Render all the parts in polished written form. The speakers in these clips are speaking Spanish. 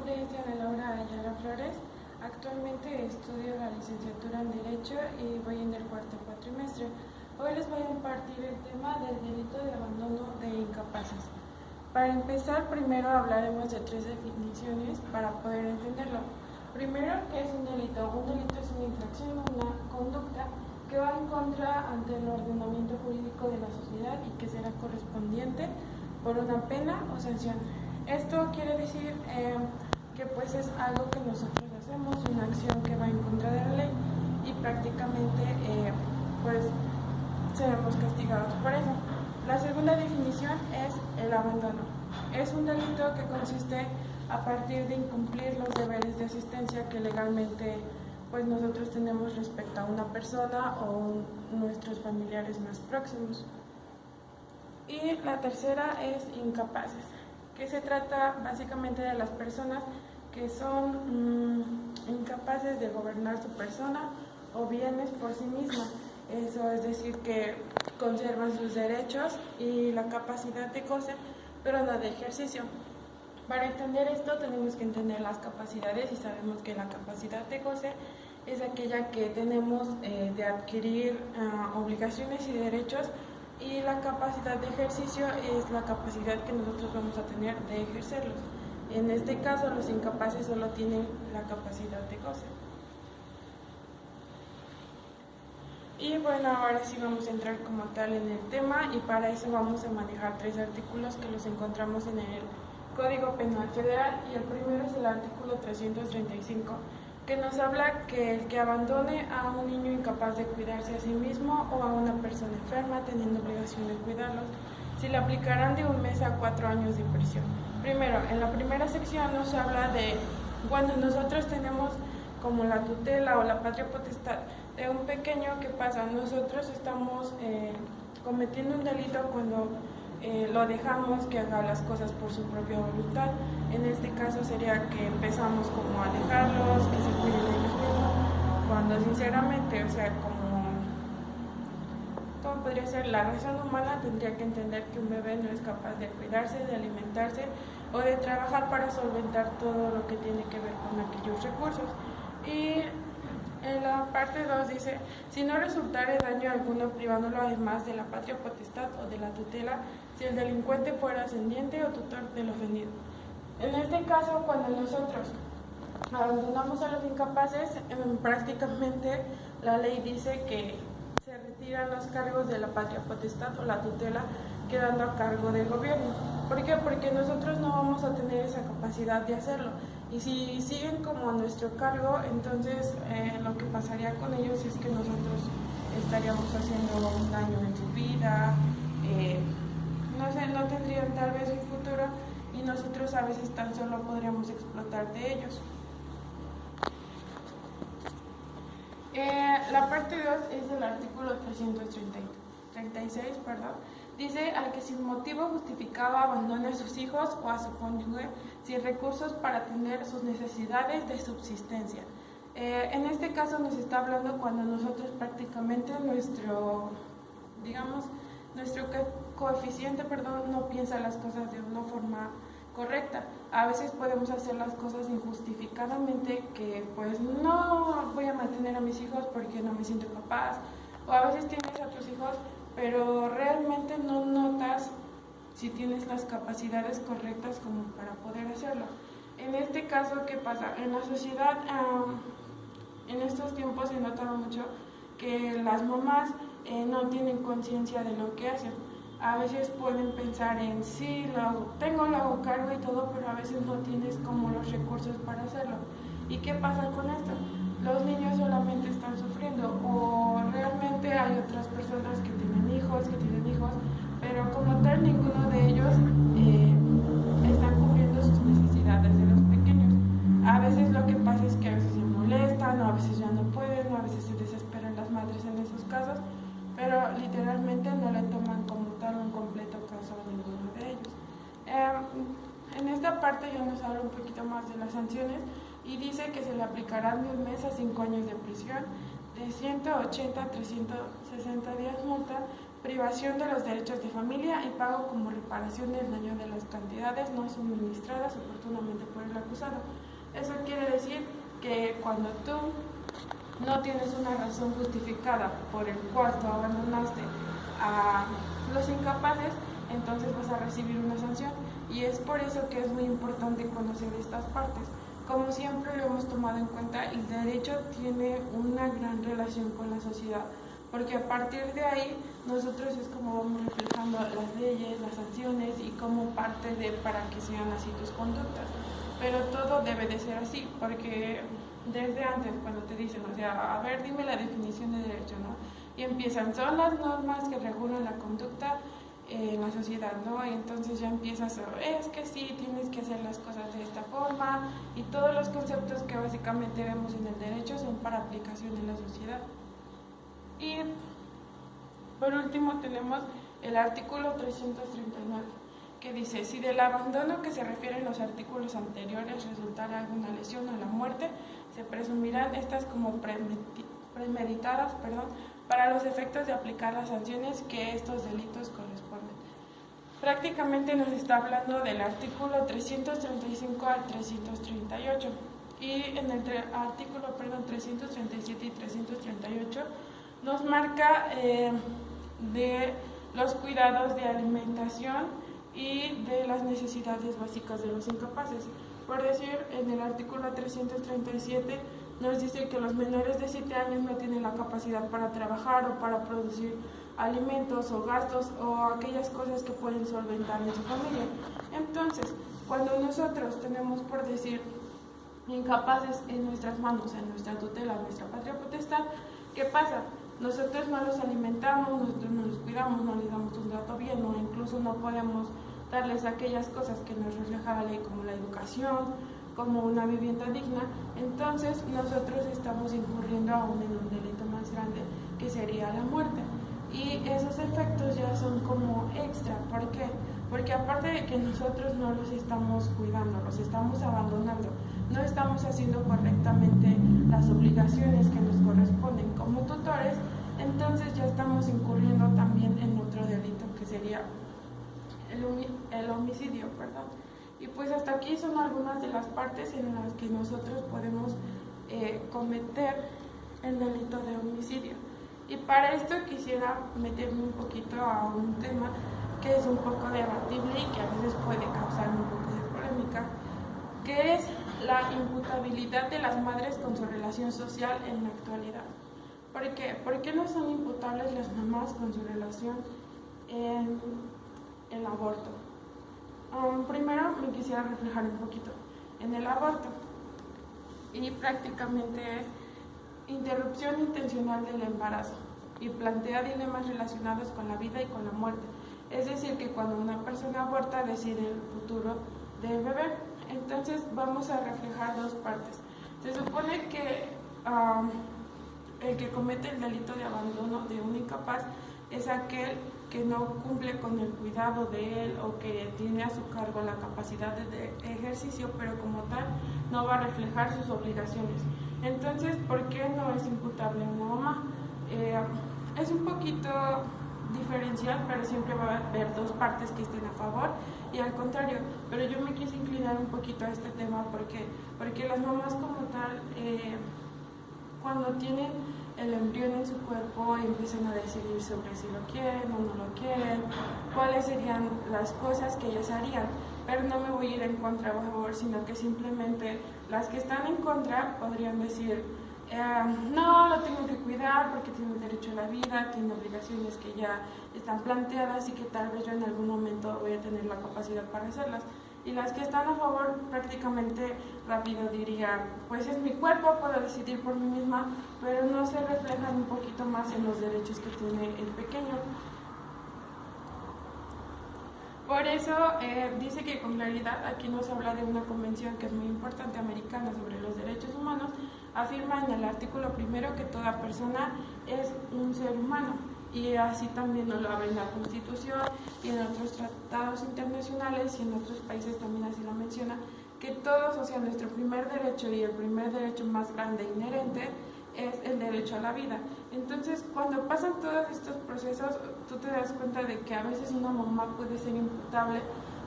nombre es Diana Laura Ayala Flores. Actualmente estudio la licenciatura en Derecho y voy en el cuarto cuatrimestre. Hoy les voy a impartir el tema del delito de abandono de incapaces. Para empezar, primero hablaremos de tres definiciones para poder entenderlo. Primero, ¿qué es un delito? Un delito es una infracción, una conducta que va en contra ante el ordenamiento jurídico de la sociedad y que será correspondiente por una pena o sanción. Esto quiere decir que pues es algo que nosotros hacemos, una acción que va en contra de la ley y prácticamente pues seremos castigados por eso. La segunda definición es el abandono. Es un delito que consiste a partir de incumplir los deberes de asistencia que legalmente pues nosotros tenemos respecto a una persona o nuestros familiares más próximos. Y la tercera es incapaces, que se trata básicamente de las personas que son incapaces de gobernar su persona o bienes por sí mismas. Eso es decir, que conservan sus derechos y la capacidad de goce, pero no de ejercicio. Para entender esto tenemos que entender las capacidades y sabemos que la capacidad de goce es aquella que tenemos de adquirir obligaciones y derechos, y la capacidad de ejercicio es la capacidad que nosotros vamos a tener de ejercerlos. En este caso, los incapaces solo tienen la capacidad de goce. Y bueno, ahora sí vamos a entrar como tal en el tema, y para eso vamos a manejar tres artículos que los encontramos en el Código Penal Federal, y el primero es el artículo 335, que nos habla que el que abandone a un niño incapaz de cuidarse a sí mismo o a una persona enferma teniendo obligación de cuidarlos, se le aplicarán de 1 mes a 4 años de prisión. Primero, en la primera sección nos habla de cuando nosotros tenemos como la tutela o la patria potestad de un pequeño. ¿Qué pasa? Nosotros estamos cometiendo un delito cuando lo dejamos que haga las cosas por su propia voluntad. En este caso sería que empezamos como a dejarlos, que se cuiden ellos mismos, cuando sinceramente, o sea, ¿cómo podría ser? La razón humana tendría que entender que un bebé no es capaz de cuidarse, de alimentarse o de trabajar para solventar todo lo que tiene que ver con aquellos recursos. Y en la parte 2 dice, si no resultare daño alguno privándolo además de la patria potestad o de la tutela, si el delincuente fuera ascendiente o tutor del ofendido. En este caso, cuando nosotros abandonamos a los incapaces, prácticamente la ley dice que se retiran los cargos de la patria potestad o la tutela, quedando a cargo del gobierno. ¿Por qué? Porque nosotros no vamos a tener esa capacidad de hacerlo. Y si siguen como a nuestro cargo, entonces lo que pasaría con ellos es que nosotros estaríamos haciendo un daño en su vida, no sé, no tendrían tal vez un futuro, y nosotros a veces tan solo podríamos explotar de ellos. La parte 2 es del artículo 336, dice al que sin motivo justificado abandone a sus hijos o a su cónyuge sin recursos para atender sus necesidades de subsistencia. En este caso nos está hablando cuando nosotros prácticamente nuestro coeficiente no piensa las cosas de una forma correcta. A veces podemos hacer las cosas injustificadamente, que pues no voy a mantener a mis hijos porque no me siento capaz, o a veces tienes a tus hijos pero realmente no notas si tienes las capacidades correctas como para poder hacerlo. En este caso, ¿qué pasa? En la sociedad, en estos tiempos se nota mucho que las mamás no tienen conciencia de lo que hacen. A veces pueden pensar en sí, lo hago cargo y todo, pero a veces no tienes como los recursos para hacerlo. ¿Y qué pasa con esto? Los niños solamente están sufriendo, o realmente hay otras personas que tienen hijos, pero como tal ninguno de ellos están cubriendo sus necesidades de los pequeños. A veces lo que pasa es que a veces se molestan, o a veces ya no pueden, o a veces se desesperan las madres en esos casos, pero literalmente no le toman como tal un completo caso a ninguno de ellos. En esta parte ya nos habla un poquito más de las sanciones, y dice que se le aplicarán de 1 mes a 5 años de prisión, de 180 a 360 días multa, privación de los derechos de familia y pago como reparación del daño de las cantidades no suministradas oportunamente por el acusado. Eso quiere decir que cuando tú no tienes una razón justificada por el cual tú abandonaste a los incapaces, entonces vas a recibir una sanción, y es por eso que es muy importante conocer estas partes. Como siempre lo hemos tomado en cuenta, el derecho tiene una gran relación con la sociedad, porque a partir de ahí nosotros es como vamos reflejando las leyes, las sanciones y como parte de para que sean así tus conductas. Pero todo debe de ser así, porque desde antes cuando te dicen, o sea, a ver, dime la definición de derecho, ¿no? Y empiezan, son las normas que regulan la conducta en la sociedad, ¿no? Y entonces ya empiezas, es que sí, tienes que hacer las cosas de esta forma, y todos los conceptos que básicamente vemos en el derecho son para aplicación en la sociedad. Y por último tenemos el artículo 339, que dice, si del abandono que se refieren los artículos anteriores resultara alguna lesión o la muerte, se presumirán estas como premeditadas, para los efectos de aplicar las sanciones que estos delitos corresponden. Prácticamente nos está hablando del artículo 335 al 338, y en el artículo 337 y 338 nos marca de los cuidados de alimentación y de las necesidades básicas de los incapaces. Por decir, en el artículo 337 nos dice que los menores de 7 años no tienen la capacidad para trabajar o para producir alimentos o gastos o aquellas cosas que pueden solventar en su familia. Entonces, cuando nosotros tenemos, por decir, incapaces en nuestras manos, en nuestra tutela, en nuestra patria potestad, ¿qué pasa? Nosotros no los alimentamos, nosotros no los cuidamos, no les damos un trato bien, o incluso no podemos darles aquellas cosas que nos refleja la ley, como la educación, como una vivienda digna. Entonces nosotros estamos incurriendo aún en un delito más grande, que sería la muerte. Y esos efectos ya son como extra. ¿Por qué? Porque aparte de que nosotros no los estamos cuidando, los estamos abandonando, no estamos haciendo correctamente las obligaciones que nos corresponden como tutores, entonces ya estamos incurriendo también en otro delito, que sería el homicidio, ¿verdad? Y pues hasta aquí son algunas de las partes en las que nosotros podemos cometer el delito de homicidio. Y para esto quisiera meterme un poquito a un tema que es un poco debatible y que a veces puede causar un poco de polémica, que es la imputabilidad de las madres con su relación social en la actualidad. ¿Por qué? ¿Por qué no son imputables las mamás con su relación en el aborto? Primero me quisiera reflejar un poquito en el aborto, y prácticamente es interrupción intencional del embarazo, y plantea dilemas relacionados con la vida y con la muerte. Es decir, que cuando una persona aborta decide el futuro del bebé. Entonces vamos a reflejar dos partes. Se supone que el que comete el delito de abandono de un incapaz es aquel que no cumple con el cuidado de él, o que tiene a su cargo la capacidad de ejercicio, pero como tal no va a reflejar sus obligaciones. Entonces, ¿por qué no es imputable a una mamá? Es un poquito diferencial, pero siempre va a haber dos partes que estén a favor y al contrario. Pero yo me quise inclinar un poquito a este tema porque las mamás como tal, cuando tienen el embrión en su cuerpo, empiezan a decidir sobre si lo quieren o no lo quieren, cuáles serían las cosas que ellas harían. Pero no me voy a ir en contra o a favor, sino que simplemente las que están en contra podrían decir, no, lo tengo que cuidar porque tiene derecho a la vida, tiene obligaciones que ya están planteadas y que tal vez yo en algún momento voy a tener la capacidad para hacerlas. Y las que están a favor prácticamente rápido dirían, pues es mi cuerpo, puedo decidir por mí misma, pero no se reflejan un poquito más en los derechos que tiene el pequeño. Por eso dice que con claridad aquí nos habla de una convención que es muy importante, americana, sobre los derechos humanos. Afirma en el artículo 1 que toda persona es un ser humano, y así también nos lo habla en la Constitución y en otros tratados internacionales, y en otros países también así lo menciona, que todos, o sea, nuestro primer derecho y el primer derecho más grande inherente es el derecho a la vida. Entonces, cuando pasan todos estos procesos, tú te das cuenta de que a veces una mamá puede ser imputable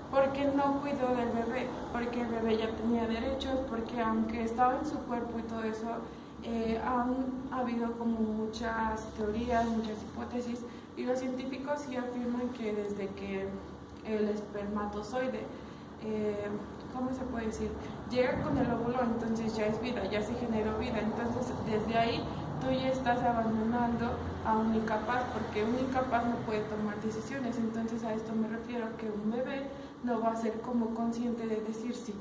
porque no cuidó del bebé, porque el bebé ya tenía derechos, porque aunque estaba en su cuerpo y todo eso, han habido como muchas teorías, muchas hipótesis, y los científicos sí afirman que desde que el espermatozoide, ¿cómo se puede decir?, llega con el óvulo, entonces ya es vida, ya se generó vida. Entonces desde ahí tú ya estás abandonando a un incapaz, porque un incapaz no puede tomar decisiones. Entonces a esto me refiero, que un bebé no va a ser como consciente de decir si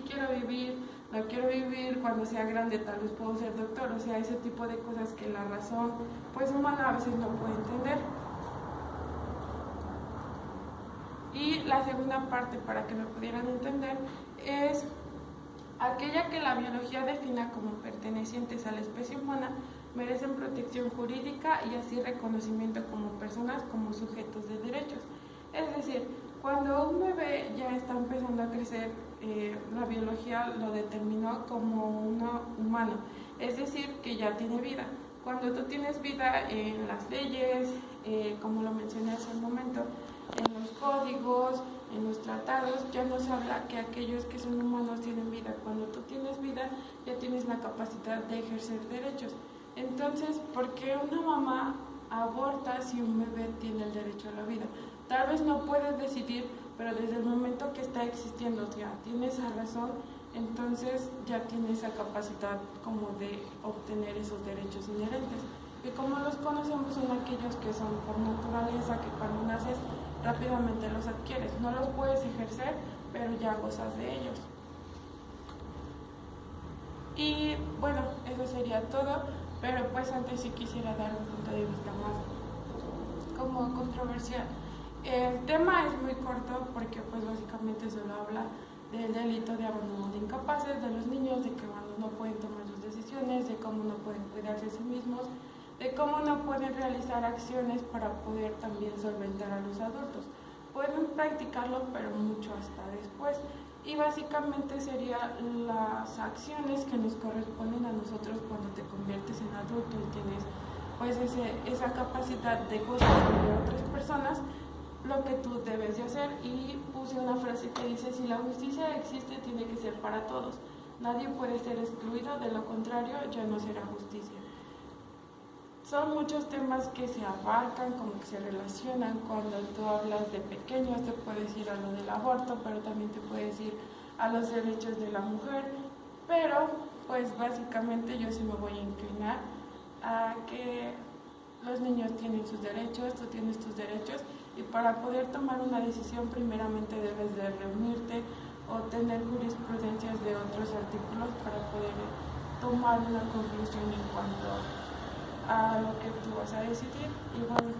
quiero vivir, no quiero vivir, cuando sea grande tal vez puedo ser doctor. O sea, ese tipo de cosas que la razón pues humana a veces no puede entender. Y la segunda parte, para que me pudieran entender, es aquella que la biología defina como pertenecientes a la especie humana, merecen protección jurídica y así reconocimiento como personas, como sujetos de derechos. Es decir, cuando un bebé ya está empezando a crecer, la biología lo determinó como un humano, es decir, que ya tiene vida. Cuando tú tienes vida, en las leyes, como lo mencioné hace un momento, en los códigos, en los tratados, ya no se habla que aquellos que son humanos tienen vida. Cuando tú tienes vida, ya tienes la capacidad de ejercer derechos. Entonces, ¿por qué una mamá aborta si un bebé tiene el derecho a la vida? Tal vez no puedes decidir, pero desde el momento que está existiendo, ya tiene esa razón, entonces ya tiene esa capacidad como de obtener esos derechos inherentes. Y como los conocemos, son aquellos que son por naturaleza, que cuando naces rápidamente los adquieres. No los puedes ejercer, pero ya gozas de ellos. Y bueno, eso sería todo, pero pues antes sí quisiera dar un punto de vista más como controversial. El tema es muy corto porque pues básicamente solo habla del delito de abandono de incapaces, de los niños, de que cuando no pueden tomar sus decisiones, de cómo no pueden cuidarse a sí mismos, de cómo no pueden realizar acciones para poder también solventar a los adultos. Pueden practicarlo, pero mucho hasta después. Y básicamente serían las acciones que nos corresponden a nosotros cuando te conviertes en adulto y tienes pues esa capacidad de gozar sobre otras personas, lo que tú debes de hacer. Y puse una frase que dice: si la justicia existe, tiene que ser para todos. Nadie puede ser excluido, de lo contrario ya no será justicia. Son muchos temas que se abarcan, como que se relacionan. Cuando tú hablas de pequeños, te puedes ir a lo del aborto, pero también te puedes ir a los derechos de la mujer. Pero, pues básicamente yo sí me voy a inclinar a que los niños tienen sus derechos, tú tienes tus derechos, y para poder tomar una decisión primeramente debes de reunirte o tener jurisprudencias de otros artículos para poder tomar una conclusión en cuanto a lo que tú vas a decidir. Y bueno,